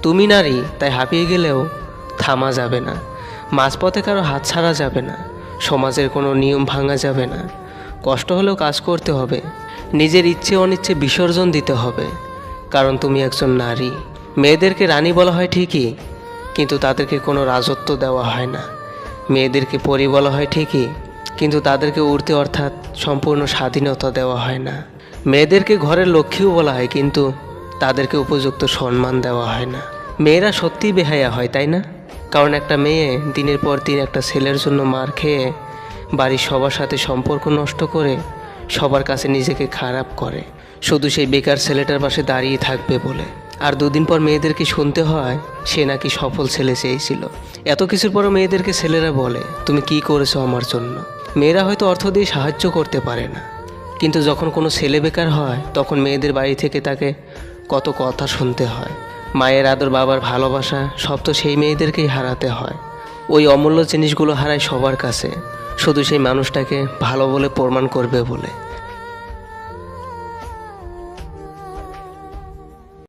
তুমি নারী, তাই হাঁপিয়ে গেলেও থামা যাবে না। মাঝপথে কারো হাত ছাড়া যাবে না। সমাজের কোনো নিয়ম ভাঙা যাবে না। কষ্ট হলেও কাজ করতে হবে। নিজের ইচ্ছে অনিচ্ছে বিসর্জন দিতে হবে, কারণ তুমি একজন নারী। মেয়েদেরকে রানী বলা হয় ঠিকই, কিন্তু তাদেরকে কোনো রাজত্ব দেওয়া হয় না। মেয়েদেরকে পরী বলা হয় ঠিকই, কিন্তু তাদেরকে উড়তে অর্থাৎ সম্পূর্ণ স্বাধীনতা দেওয়া হয় না। মেয়েদেরকে ঘরের লক্ষ্মীও বলা হয়, কিন্তু তাদেরকে উপযুক্ত সম্মান দেওয়া হয় না। মেয়েরা সত্যিই বেহায়া হয়, তাই না? কারণ একটা মেয়ে দিনের পর দিন একটা ছেলের জন্য মার খেয়ে বাড়ির সবার সাথে সম্পর্ক নষ্ট করে সবার কাছে নিজেকে খারাপ করে, শুধু সেই বেকার ছেলেটার পাশে দাঁড়িয়ে থাকবে বলে। আর দুদিন পর মেয়েদেরকে শুনতে হয় সে নাকি সফল ছেলে চেয়েছিল। এত কিছুর পরও মেয়েদেরকে ছেলেরা বলে, তুমি কি করেছো আমার জন্য? মেয়েরা হয়তো অর্থ দিয়ে সাহায্য করতে পারে না, কিন্তু যখন কোনো ছেলে বেকার হয় তখন মেয়েদের বাড়ি থেকে তাকে কত কথা শুনতে হয়। মায়ের আদর, বাবার ভালোবাসা সব তো সেই মেয়েদেরকেই হারাতে হয়। ওই অমূল্য জিনিসগুলো হারায় সবার কাছে, শুধু সেই মানুষটাকে ভালো বলে প্রমাণ করবে বলে।